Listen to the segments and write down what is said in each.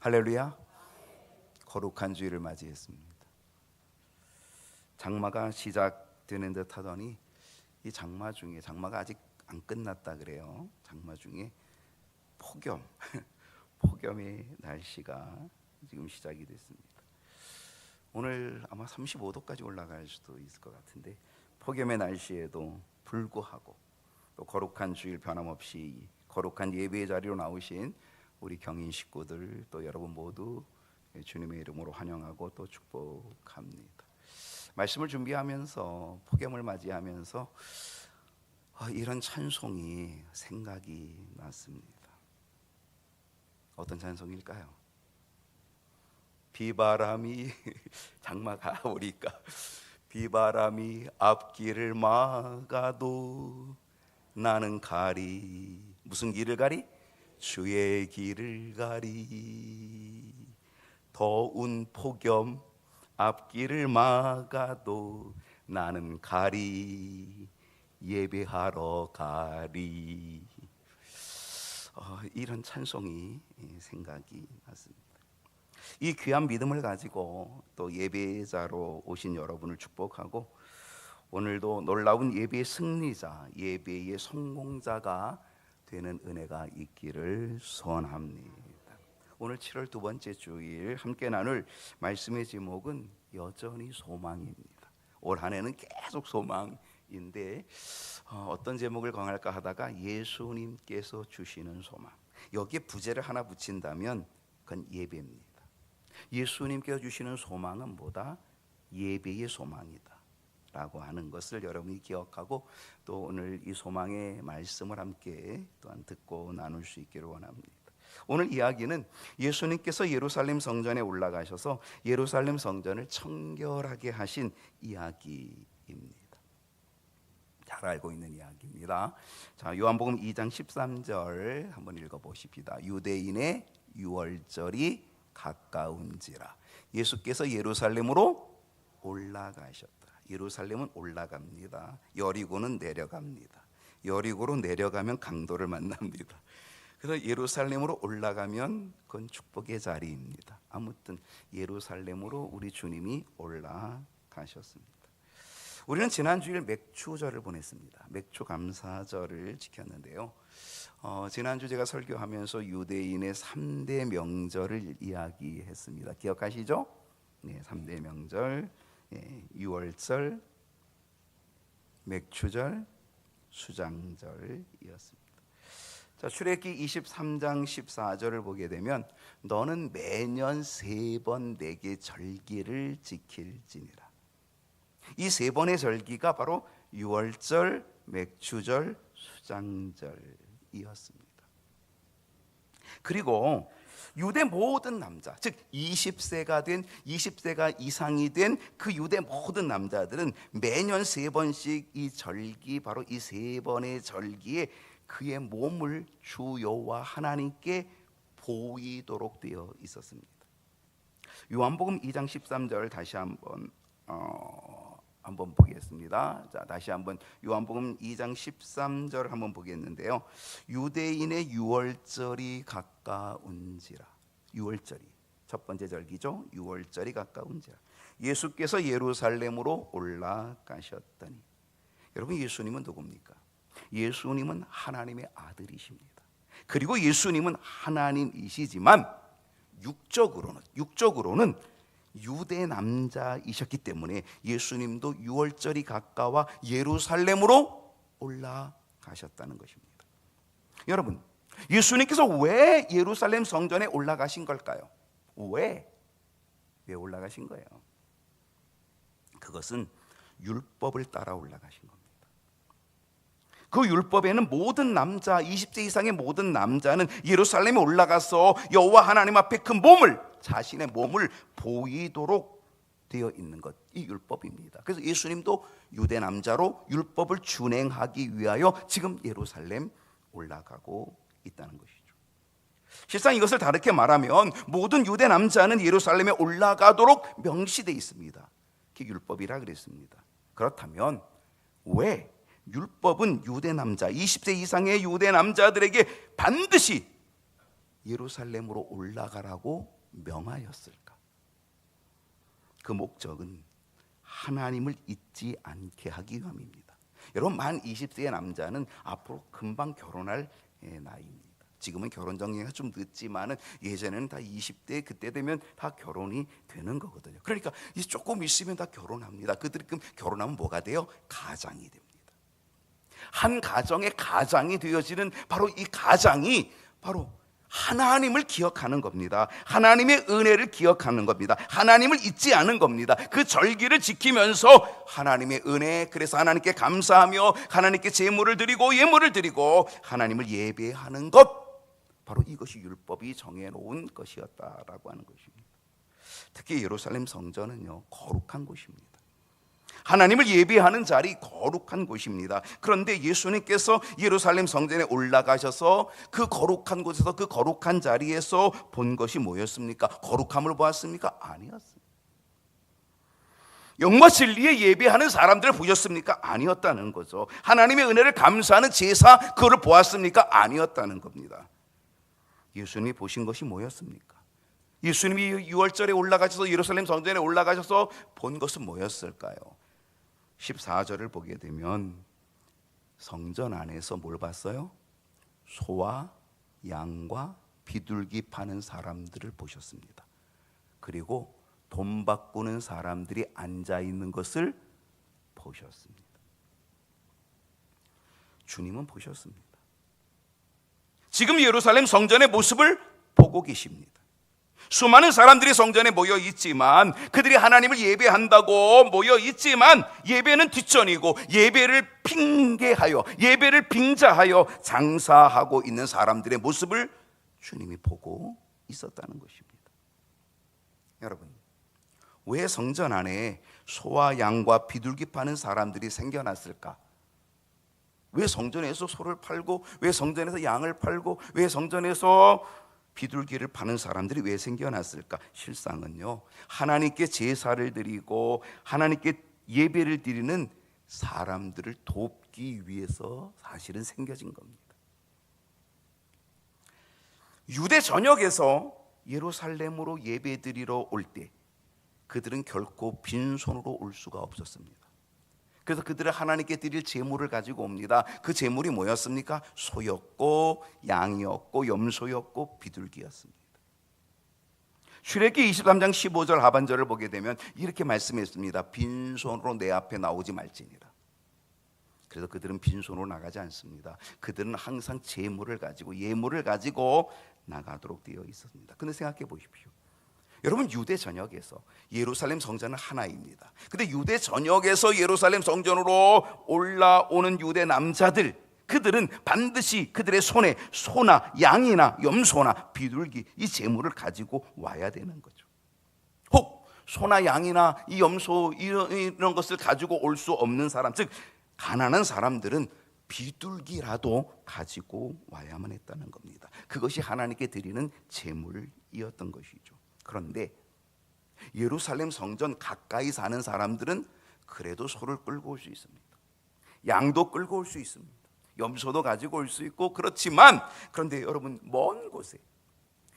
할렐루야. 거룩한 주일을 맞이했습니다. 장마가 시작되는 듯 하더니 이 장마 중에, 장마가 아직 안 끝났다 그래요. 장마 중에 폭염의 날씨가 지금 시작이 됐습니다. 오늘 아마 35도까지 올라갈 수도 있을 것 같은데, 폭염의 날씨에도 불구하고 또 거룩한 주일 변함없이 거룩한 예배의 자리로 나오신 우리 경인 식구들, 또 여러분 모두 주님의 이름으로 환영하고 또 축복합니다. 말씀을 준비하면서, 폭염을 맞이하면서 이런 찬송이 생각이 났습니다. 어떤 찬송일까요? 비바람이 장마가 오니까 비바람이 앞길을 막아도 나는 가리. 무슨 길을 가리? 주의 길을 가리. 더운 폭염 앞길을 막아도 나는 가리. 예배하러 가리. 이런 찬송이 생각이 났습니다. 이 귀한 믿음을 가지고 또 예배자로 오신 여러분을 축복하고, 오늘도 놀라운 예배의 승리자, 예배의 성공자가 되는 은혜가 있기를 소원합니다. 오늘 7월 두 번째 주일 함께 나눌 말씀의 제목은 여전히 소망입니다. 올 한 해는 계속 소망인데 어떤 제목을 정할까 하다가 예수님께서 주시는 소망, 여기에 부제를 하나 붙인다면 그건 예배입니다. 예수님께서 주시는 소망은 뭐다? 예배의 소망이다 라고 하는 것을 여러분이 기억하고, 또 오늘 이 소망의 말씀을 함께 또한 듣고 나눌 수 있기를 원합니다. 오늘 이야기는 예수님께서 예루살렘 성전에 올라가셔서 예루살렘 성전을 청결하게 하신 이야기입니다. 잘 알고 있는 이야기입니다. 자, 요한복음 2장 13절 한번 읽어보십시다. 유대인의 유월절이 가까운지라. 예수께서 예루살렘으로 올라가셨다. 예루살렘은 올라갑니다. 여리고는 내려갑니다. 여리고로 내려가면 강도를 만납니다. 그래서 예루살렘으로 올라가면 그건 축복의 자리입니다. 아무튼 예루살렘으로 우리 주님이 올라가셨습니다. 우리는 지난 주일 맥추절을 보냈습니다. 맥추 감사절을 지켰는데요. 지난주 제가 설교하면서 유대인의 3대 명절을 이야기했습니다. 기억하시죠? 네, 3대 명절, 유월절, 맥추절, 수장절이었습니다. 자, 출애굽기 23장 14절을 보게 되면 너는 매년 3번 내게 절기를 지킬지니라. 이 3번의 절기가 바로 유월절, 맥추절, 수장절이었습니다. 그리고 유대 모든 남자, 즉 20세가 이상이 된 그 유대 모든 남자들은 매년 3번씩 이 절기, 바로 이 3번의 절기에 그의 몸을 주 여호와 하나님께 보이도록 되어 있었습니다. 요한복음 2장 13절 다시 한번 보겠습니다. 자, 다시 한번 요한복음 2장 13절 한번 보겠는데요. 유대인의 유월절이 가까운지라. 유월절이 첫 번째 절기죠. 유월절이 가까운지라. 예수께서 예루살렘으로 올라가셨더니. 여러분, 예수님은 누굽니까? 예수님은 하나님의 아들이십니다. 그리고 예수님은 하나님이시지만 육적으로는 유대 남자이셨기 때문에 예수님도 유월절이 가까워 예루살렘으로 올라가셨다는 것입니다. 여러분, 예수님께서 왜 예루살렘 성전에 올라가신 걸까요? 왜 올라가신 거예요? 그것은 율법을 따라 올라가신 겁니다. 그 율법에는 모든 남자, 20세 이상의 모든 남자는 예루살렘에 올라가서 여호와 하나님 앞에 그 자신의 몸을 보이도록 되어 있는 것, 이 율법입니다. 그래서 예수님도 유대 남자로 율법을 준행하기 위하여 지금 예루살렘 올라가고 있다는 것이죠. 실상 이것을 다르게 말하면 모든 유대 남자는 예루살렘에 올라가도록 명시되어 있습니다. 그게 율법이라 그랬습니다. 그렇다면 왜 율법은 유대 남자, 20세 이상의 유대 남자들에게 반드시 예루살렘으로 올라가라고 명하였을까? 그 목적은 하나님을 잊지 않게 하기 위함입니다. 여러분, 만 20세의 남자는 앞으로 금방 결혼할 나이입니다. 지금은 결혼 정리가 좀 늦지만은 예전에는 다 20대 그때 되면 다 결혼이 되는 거거든요. 그러니까 이제 조금 있으면 다 결혼합니다. 그들이 그럼 결혼하면 뭐가 돼요? 가장이 됩니다. 한 가정의 가장이 되어지는 바로 이 가장이 바로 하나님을 기억하는 겁니다. 하나님의 은혜를 기억하는 겁니다. 하나님을 잊지 않은 겁니다. 그 절기를 지키면서 하나님의 은혜, 그래서 하나님께 감사하며 하나님께 제물을 드리고 예물을 드리고 하나님을 예배하는 것, 바로 이것이 율법이 정해놓은 것이었다라고 하는 것입니다. 특히 예루살렘 성전은요, 거룩한 곳입니다. 하나님을 예배하는 자리, 거룩한 곳입니다. 그런데 예수님께서 예루살렘 성전에 올라가셔서 그 거룩한 곳에서, 그 거룩한 자리에서 본 것이 뭐였습니까? 거룩함을 보았습니까? 아니었습니다. 영과 진리에 예배하는 사람들을 보셨습니까? 아니었다는 거죠. 하나님의 은혜를 감사하는 제사, 그거를 보았습니까? 아니었다는 겁니다. 예수님이 보신 것이 뭐였습니까? 예수님이 6월절에 올라가셔서 예루살렘 성전에 올라가셔서 본 것은 뭐였을까요? 14절을 보게 되면 성전 안에서 뭘 봤어요? 소와 양과 비둘기 파는 사람들을 보셨습니다. 그리고 돈 바꾸는 사람들이 앉아 있는 것을 보셨습니다. 주님은 보셨습니다. 지금 예루살렘 성전의 모습을 보고 계십니다. 수많은 사람들이 성전에 모여 있지만, 그들이 하나님을 예배한다고 모여 있지만 예배는 뒷전이고, 예배를 핑계하여, 예배를 빙자하여 장사하고 있는 사람들의 모습을 주님이 보고 있었다는 것입니다. 여러분, 왜 성전 안에 소와 양과 비둘기 파는 사람들이 생겨났을까? 왜 성전에서 소를 팔고, 왜 성전에서 양을 팔고, 왜 성전에서 비둘기를 파는 사람들이 왜 생겨났을까? 실상은요, 하나님께 제사를 드리고 하나님께 예배를 드리는 사람들을 돕기 위해서 사실은 생겨진 겁니다. 유대 전역에서 예루살렘으로 예배 드리러 올 때 그들은 결코 빈손으로 올 수가 없었습니다. 그래서 그들은 하나님께 드릴 제물을 가지고 옵니다. 그 제물이 뭐였습니까? 소였고 양이었고 염소였고 비둘기였습니다. 출애굽기 23장 15절 하반절을 보게 되면 이렇게 말씀했습니다. 빈손으로 내 앞에 나오지 말지니라. 그래서 그들은 빈손으로 나가지 않습니다. 그들은 항상 제물을 가지고, 예물을 가지고 나가도록 되어 있었습니다. 근데 생각해 보십시오. 여러분, 유대 전역에서 예루살렘 성전은 하나입니다. 근데 유대 전역에서 예루살렘 성전으로 올라오는 유대 남자들, 그들은 반드시 그들의 손에 소나 양이나 염소나 비둘기, 이 제물을 가지고 와야 되는 거죠. 혹 소나 양이나 이 염소 이런 것을 가지고 올 수 없는 사람, 즉 가난한 사람들은 비둘기라도 가지고 와야만 했다는 겁니다. 그것이 하나님께 드리는 제물이었던 것이죠. 그런데 예루살렘 성전 가까이 사는 사람들은 그래도 소를 끌고 올 수 있습니다. 양도 끌고 올 수 있습니다. 염소도 가지고 올 수 있고 그렇지만, 그런데 여러분, 먼 곳에,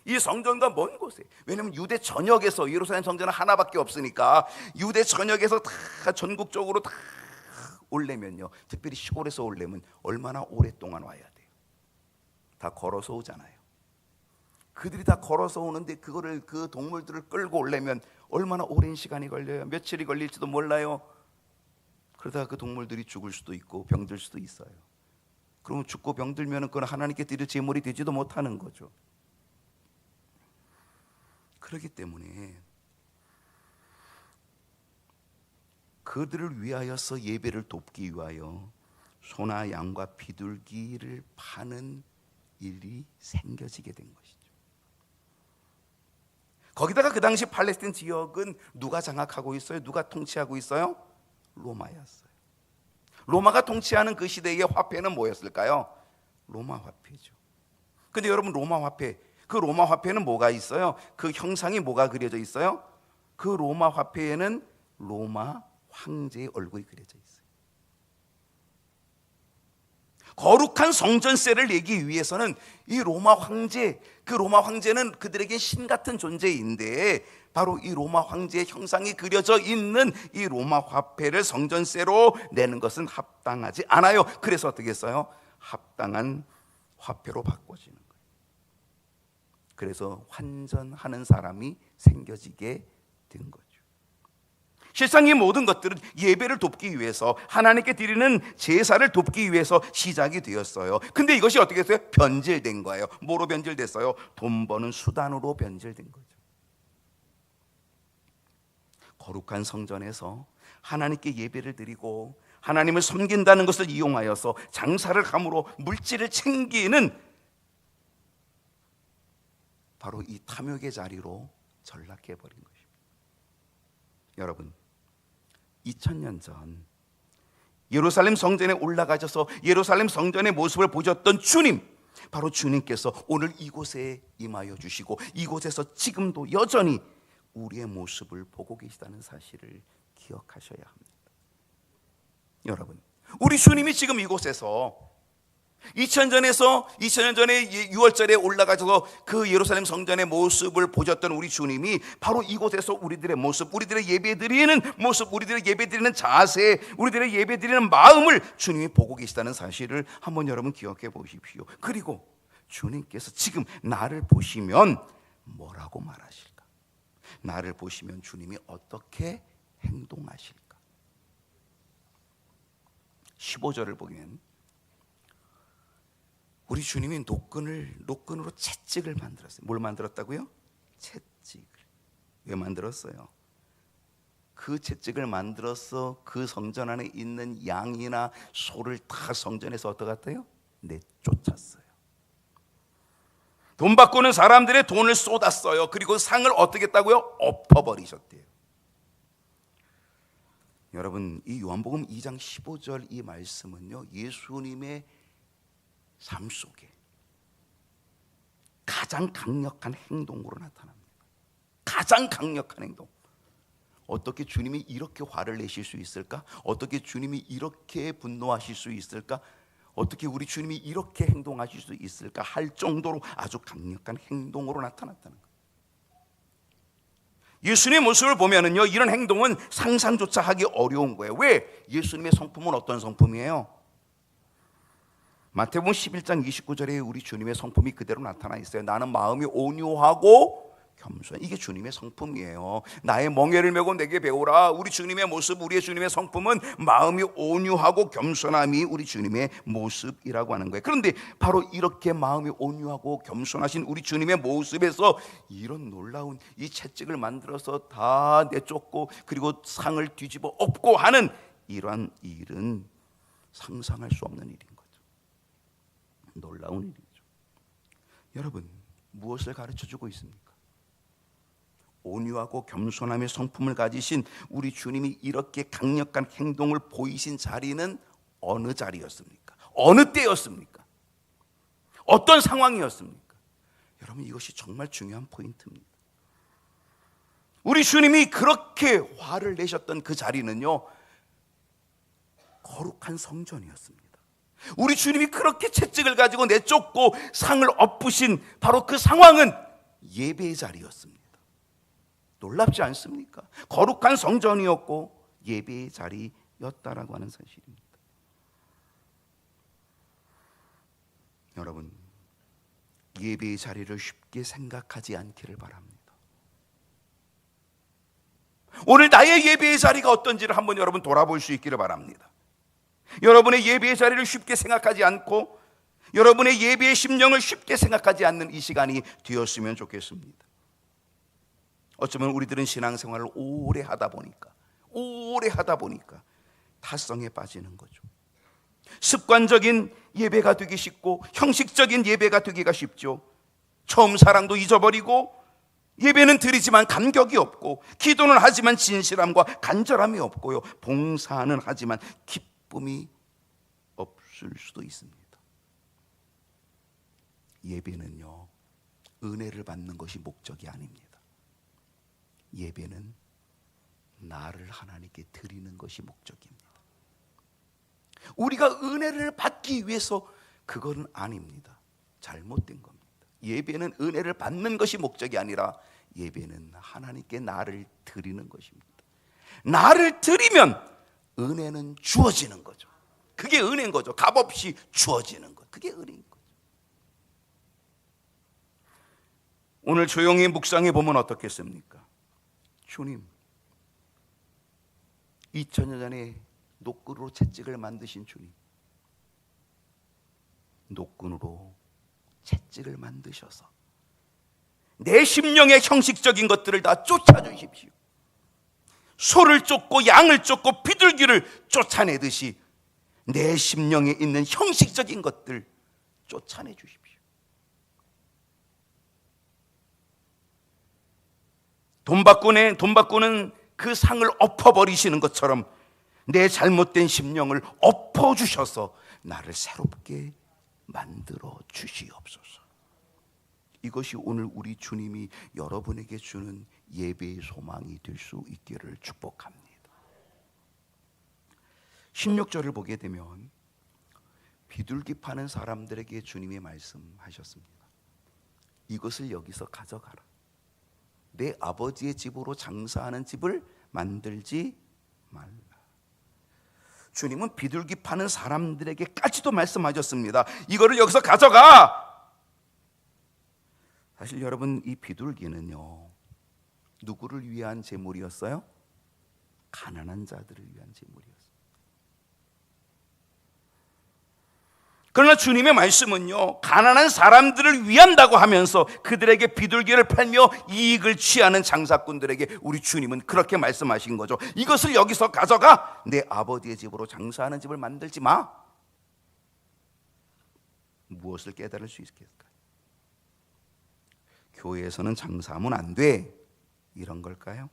이 성전과 먼 곳에, 왜냐하면 유대 전역에서, 예루살렘 성전은 하나밖에 없으니까 유대 전역에서 다 전국적으로 다 오려면요, 특별히 시골에서 오려면 얼마나 오랫동안 와야 돼요? 다 걸어서 오잖아요. 그들이 다 걸어서 오는데 그거를, 그 동물들을 끌고 오려면 얼마나 오랜 시간이 걸려요? 며칠이 걸릴지도 몰라요. 그러다가 그 동물들이 죽을 수도 있고 병들 수도 있어요. 그러면 죽고 병들면 그건 하나님께 드릴 제물이 되지도 못하는 거죠. 그렇기 때문에 그들을 위하여서 예배를 돕기 위하여 소나 양과 비둘기를 파는 일이 생겨지게 된 것이죠. 거기다가 그 당시 팔레스틴 지역은 누가 장악하고 있어요? 누가 통치하고 있어요? 로마였어요. 로마가 통치하는 그 시대의 화폐는 뭐였을까요? 로마 화폐죠. 근데 여러분, 로마 화폐, 그 로마 화폐는 뭐가 있어요? 그 형상이 뭐가 그려져 있어요? 그 로마 화폐에는 로마 황제의 얼굴이 그려져 있어요. 거룩한 성전세를 내기 위해서는 이 로마 황제, 그 로마 황제는 그들에게 신 같은 존재인데 바로 이 로마 황제의 형상이 그려져 있는 이 로마 화폐를 성전세로 내는 것은 합당하지 않아요. 그래서 어떻게 했어요? 합당한 화폐로 바꿔지는 거예요. 그래서 환전하는 사람이 생겨지게 된 거죠. 실상 이 모든 것들은 예배를 돕기 위해서, 하나님께 드리는 제사를 돕기 위해서 시작이 되었어요. 근데 이것이 어떻게 했어요? 변질된 거예요. 뭐로 변질됐어요? 돈 버는 수단으로 변질된 거죠. 거룩한 성전에서 하나님께 예배를 드리고 하나님을 섬긴다는 것을 이용하여서 장사를 함으로 물질을 챙기는 바로 이 탐욕의 자리로 전락해버린 것입니다. 여러분, 2000년 전 예루살렘 성전에 올라가셔서 예루살렘 성전의 모습을 보셨던 주님, 바로 주님께서 오늘 이곳에 임하여 주시고 이곳에서 지금도 여전히 우리의 모습을 보고 계시다는 사실을 기억하셔야 합니다. 여러분, 우리 주님이 지금 이곳에서 2000년 전에 6월절에 올라가셔서 그 예루살렘 성전의 모습을 보셨던 우리 주님이 바로 이곳에서 우리들의 모습, 우리들의 예배드리는 모습, 우리들의 예배드리는 자세, 우리들의 예배드리는 마음을 주님이 보고 계시다는 사실을 한번 여러분 기억해 보십시오. 그리고 주님께서 지금 나를 보시면 뭐라고 말하실까? 나를 보시면 주님이 어떻게 행동하실까? 15절을 보면 우리 주님이 노끈으로 채찍을 만들었어요. 뭘 만들었다고요? 채찍을. 왜 만들었어요? 그 채찍을 만들어서 그 성전 안에 있는 양이나 소를 다 성전에서 어떡했대요? 내쫓았어요. 돈 바꾸는 사람들의 돈을 쏟았어요. 그리고 상을 어떻게 했다고요? 엎어버리셨대요. 여러분, 이 요한복음 2장 15절 이 말씀은요, 예수님의 삶 속에 가장 강력한 행동으로 나타납니다. 가장 강력한 행동. 어떻게 주님이 이렇게 화를 내실 수 있을까? 어떻게 주님이 이렇게 분노하실 수 있을까? 어떻게 우리 주님이 이렇게 행동하실 수 있을까? 할 정도로 아주 강력한 행동으로 나타났다는 거예요. 예수님의 모습을 보면은요, 이런 행동은 상상조차 하기 어려운 거예요. 왜? 예수님의 성품은 어떤 성품이에요? 마태복음 11장 29절에 우리 주님의 성품이 그대로 나타나 있어요. 나는 마음이 온유하고 겸손. 이게 주님의 성품이에요. 나의 멍에를 메고 내게 배우라. 우리 주님의 모습, 우리의 주님의 성품은 마음이 온유하고 겸손함이 우리 주님의 모습이라고 하는 거예요. 그런데 바로 이렇게 마음이 온유하고 겸손하신 우리 주님의 모습에서 이런 놀라운 이 채찍을 만들어서 다 내쫓고 그리고 상을 뒤집어 엎고 하는 이러한 일은 상상할 수 없는 일인 거예요. 놀라운 일이죠. 여러분, 무엇을 가르쳐주고 있습니까? 온유하고 겸손함의 성품을 가지신 우리 주님이 이렇게 강력한 행동을 보이신 자리는 어느 자리였습니까? 어느 때였습니까? 어떤 상황이었습니까? 여러분, 이것이 정말 중요한 포인트입니다. 우리 주님이 그렇게 화를 내셨던 그 자리는요, 거룩한 성전이었습니다. 우리 주님이 그렇게 채찍을 가지고 내쫓고 상을 엎으신 바로 그 상황은 예배의 자리였습니다. 놀랍지 않습니까? 거룩한 성전이었고 예배의 자리였다라고 하는 사실입니다. 여러분, 예배의 자리를 쉽게 생각하지 않기를 바랍니다. 오늘 나의 예배의 자리가 어떤지를 한번 여러분 돌아볼 수 있기를 바랍니다. 여러분의 예배의 자리를 쉽게 생각하지 않고 여러분의 예배의 심령을 쉽게 생각하지 않는 이 시간이 되었으면 좋겠습니다. 어쩌면 우리들은 신앙생활을 오래 하다 보니까 타성에 빠지는 거죠. 습관적인 예배가 되기 쉽고 형식적인 예배가 되기가 쉽죠. 처음 사랑도 잊어버리고 예배는 드리지만 감격이 없고 기도는 하지만 진실함과 간절함이 없고요. 봉사는 하지만 기쁨이 없을 수도 있습니다. 예배는요, 은혜를 받는 것이 목적이 아닙니다. 예배는 나를 하나님께 드리는 것이 목적입니다. 우리가 은혜를 받기 위해서, 그건 아닙니다. 잘못된 겁니다. 예배는 은혜를 받는 것이 목적이 아니라 예배는 하나님께 나를 드리는 것입니다. 나를 드리면 은혜는 주어지는 거죠. 그게 은혜인 거죠. 값없이 주어지는 것, 그게 은혜인 거죠. 오늘 조용히 묵상해 보면 어떻겠습니까? 주님, 2000년 전에 노끈으로 채찍을 만드신 주님, 노끈으로 채찍을 만드셔서 내 심령의 형식적인 것들을 다 쫓아주십시오. 소를 쫓고 양을 쫓고 비둘기를 쫓아내듯이 내 심령에 있는 형식적인 것들 쫓아내 주십시오. 돈 바꾸는 그 상을 엎어버리시는 것처럼 내 잘못된 심령을 엎어주셔서 나를 새롭게 만들어 주시옵소서. 이것이 오늘 우리 주님이 여러분에게 주는 예배의 소망이 될 수 있기를 축복합니다. 16절을 보게 되면 비둘기 파는 사람들에게 주님이 말씀하셨습니다. 이것을 여기서 가져가라. 내 아버지의 집으로 장사하는 집을 만들지 말라. 주님은 비둘기 파는 사람들에게까지도 말씀하셨습니다. 이거를 여기서 가져가. 사실 여러분, 이 비둘기는요, 누구를 위한 제물이었어요? 가난한 자들을 위한 제물이었어요. 그러나 주님의 말씀은요, 가난한 사람들을 위한다고 하면서 그들에게 비둘기를 팔며 이익을 취하는 장사꾼들에게 우리 주님은 그렇게 말씀하신 거죠. 이것을 여기서 가져가. 내 아버지의 집으로 장사하는 집을 만들지 마. 무엇을 깨달을 수 있을까요? 교회에서는 장사하면 안 돼, 이런 걸까요?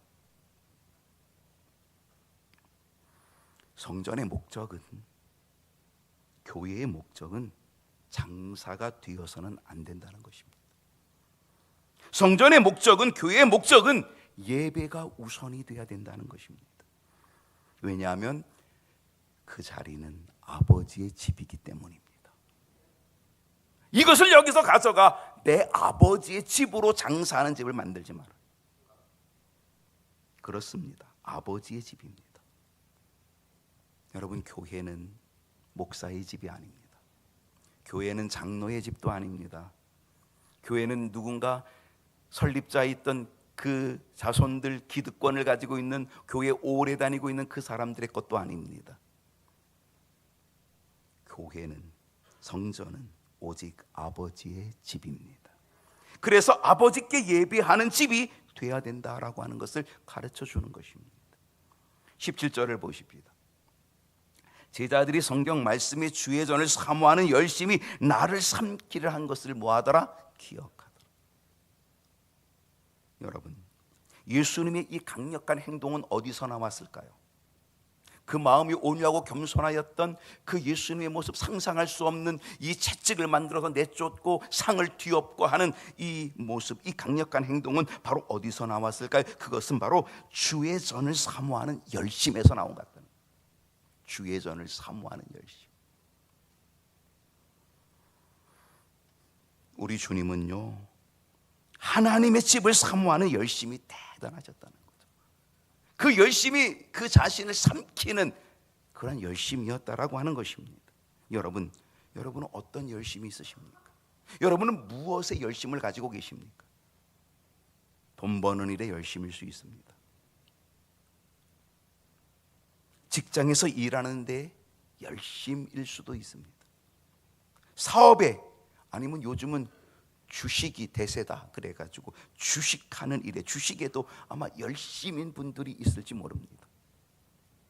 성전의 목적은, 교회의 목적은 장사가 되어서는 안 된다는 것입니다. 성전의 목적은, 교회의 목적은 예배가 우선이 되어야 된다는 것입니다. 왜냐하면 그 자리는 아버지의 집이기 때문입니다. 이것을 여기서 가져가. 내 아버지의 집으로 장사하는 집을 만들지 마라. 그렇습니다. 아버지의 집입니다. 여러분, 교회는 목사의 집이 아닙니다. 교회는 장로의 집도 아닙니다. 교회는 누군가 설립자에 있던 그 자손들 기득권을 가지고 있는, 교회에 오래 다니고 있는 그 사람들의 것도 아닙니다. 교회는, 성전은 오직 아버지의 집입니다. 그래서 아버지께 예배하는 집이 돼야 된다라고 하는 것을 가르쳐 주는 것입니다. 17절을 보십니다. 제자들이 성경 말씀의 주의 전을 사모하는 열심이 나를 삼키려 한 것을 뭐하더라? 기억하더라. 여러분, 예수님의 이 강력한 행동은 어디서 나왔을까요? 그 마음이 온유하고 겸손하였던 그 예수님의 모습, 상상할 수 없는 이 채찍을 만들어서 내쫓고 상을 뒤엎고 하는 이 모습, 이 강력한 행동은 바로 어디서 나왔을까요? 그것은 바로 주의 전을 사모하는 열심에서 나온 것 같다. 주의 전을 사모하는 열심. 우리 주님은요, 하나님의 집을 사모하는 열심이 대단하셨다는 거죠. 그 열심이 그 자신을 삼키는 그런 열심이었다라고 하는 것입니다. 여러분은 어떤 열심이 있으십니까? 여러분은 무엇에 열심을 가지고 계십니까? 돈 버는 일에 열심일 수 있습니다. 직장에서 일하는데 열심일 수도 있습니다. 사업에, 아니면 요즘은 주식이 대세다 그래가지고 주식하는 일에, 주식에도 아마 열심인 분들이 있을지 모릅니다.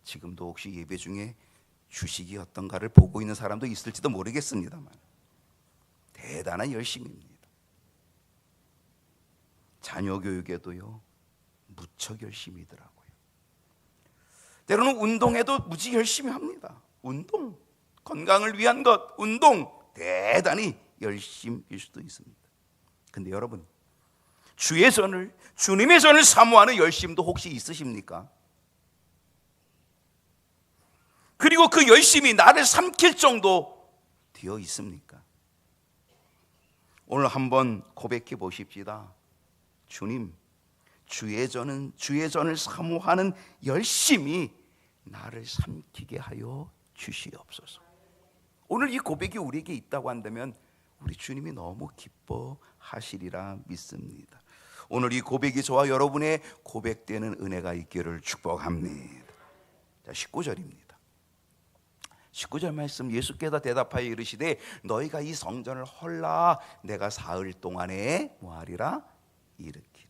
지금도 혹시 예배 중에 주식이 어떤가를 보고 있는 사람도 있을지도 모르겠습니다만 대단한 열심입니다. 자녀 교육에도요, 무척 열심이더라고요. 때로는 운동에도 무지 열심히 합니다. 운동, 건강을 위한 것, 운동 대단히 열심일 수도 있습니다. 근데 여러분, 주의 전을, 주님의 전을 사모하는 열심도 혹시 있으십니까? 그리고 그 열심이 나를 삼킬 정도 되어 있습니까? 오늘 한번 고백해 보십시다. 주님, 주의 전을 사모하는 열심이 나를 삼키게 하여 주시옵소서. 오늘 이 고백이 우리에게 있다고 한다면 우리 주님이 너무 기뻐하시리라 믿습니다. 오늘 이 고백이 저와 여러분의 고백되는 은혜가 있기를 축복합니다. 자, 19절입니다. 19절 말씀, 예수께서 대답하여 이르시되 너희가 이 성전을 헐라 내가 사흘 동안에 뭐하리라? 일으키리라.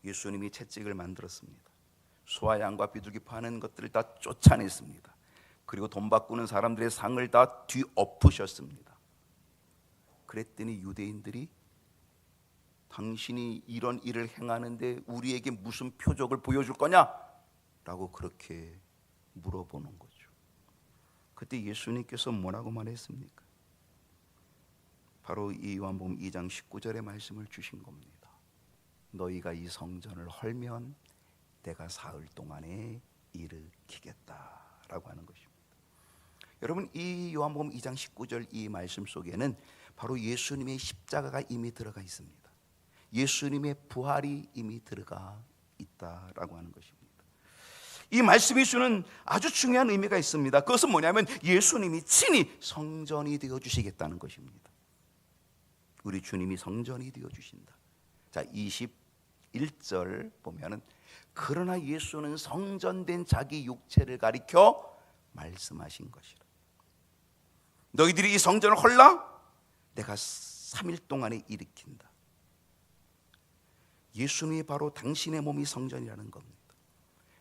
예수님이 채찍을 만들었습니다. 소와 양과 비둘기 파는 것들을 다 쫓아냈습니다. 그리고 돈 바꾸는 사람들의 상을 다 뒤엎으셨습니다. 그랬더니 유대인들이 당신이 이런 일을 행하는데 우리에게 무슨 표적을 보여줄 거냐? 라고 그렇게 물어보는 거죠. 그때 예수님께서 뭐라고 말했습니까? 바로 이 요한복음 2장 19절의 말씀을 주신 겁니다. 너희가 이 성전을 헐면 내가 사흘 동안에 일으키겠다라고 하는 것입니다. 여러분, 이 요한복음 2장 19절 이 말씀 속에는 바로 예수님의 십자가가 이미 들어가 있습니다. 예수님의 부활이 이미 들어가 있다라고 하는 것입니다. 이 말씀이 주는 아주 중요한 의미가 있습니다. 그것은 뭐냐면 예수님이 친히 성전이 되어 주시겠다는 것입니다. 우리 주님이 성전이 되어 주신다. 자, 21절 보면은 그러나 예수는 성전된 자기 육체를 가리켜 말씀하신 것이라. 너희들이 이 성전을 헐라 내가 3일 동안에 일으킨다. 예수님이 바로 당신의 몸이 성전이라는 겁니다.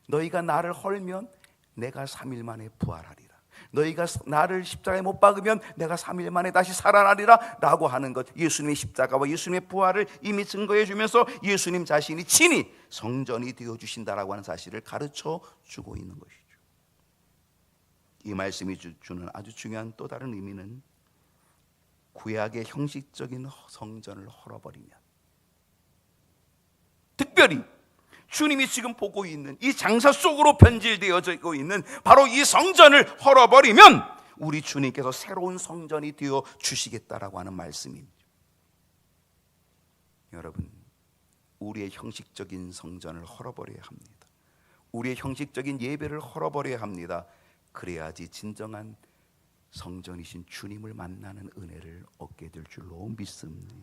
너희가 나를 헐면 내가 3일 만에 부활하리라. 너희가 나를 십자가에 못 박으면 내가 3일 만에 다시 살아나리라 라고 하는 것, 예수님의 십자가와 예수님의 부활을 이미 증거해 주면서 예수님 자신이 친히 성전이 되어 주신다라고 하는 사실을 가르쳐 주고 있는 것이죠. 이 말씀이 주는 아주 중요한 또 다른 의미는 구약의 형식적인 성전을 헐어버리면, 특별히 주님이 지금 보고 있는 이 장사 속으로 변질되어지고 있는 바로 이 성전을 헐어버리면 우리 주님께서 새로운 성전이 되어 주시겠다라고 하는 말씀입니다. 여러분, 우리의 형식적인 성전을 헐어버려야 합니다. 우리의 형식적인 예배를 헐어버려야 합니다. 그래야지 진정한 성전이신 주님을 만나는 은혜를 얻게 될 줄로 믿습니다.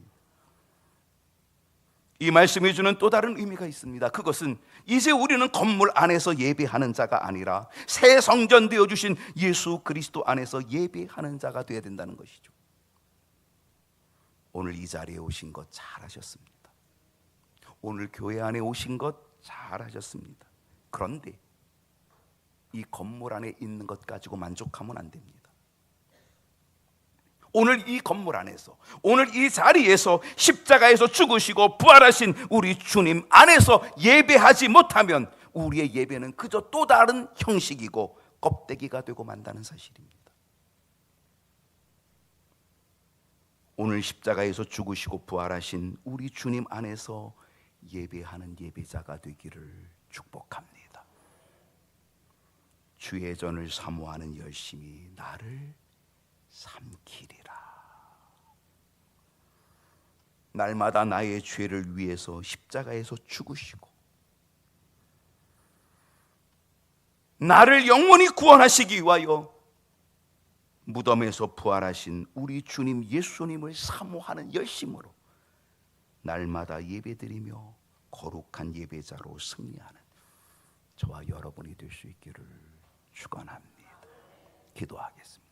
이 말씀이 주는 또 다른 의미가 있습니다. 그것은 이제 우리는 건물 안에서 예배하는 자가 아니라 새 성전 되어 주신 예수 그리스도 안에서 예배하는 자가 되어야 된다는 것이죠. 오늘 이 자리에 오신 것 잘하셨습니다. 오늘 교회 안에 오신 것 잘하셨습니다. 그런데 이 건물 안에 있는 것 가지고 만족하면 안 됩니다. 오늘 이 건물 안에서, 오늘 이 자리에서 십자가에서 죽으시고 부활하신 우리 주님 안에서 예배하지 못하면 우리의 예배는 그저 또 다른 형식이고 껍데기가 되고 만다는 사실입니다. 오늘 십자가에서 죽으시고 부활하신 우리 주님 안에서 예배하는 예배자가 되기를 축복합니다. 주의 전을 사모하는 열심이 나를 삼키리라. 날마다 나의 죄를 위해서 십자가에서 죽으시고 나를 영원히 구원하시기 위하여 무덤에서 부활하신 우리 주님 예수님을 사모하는 열심으로 날마다 예배드리며 거룩한 예배자로 승리하는 저와 여러분이 될 수 있기를 축원합니다. 기도하겠습니다.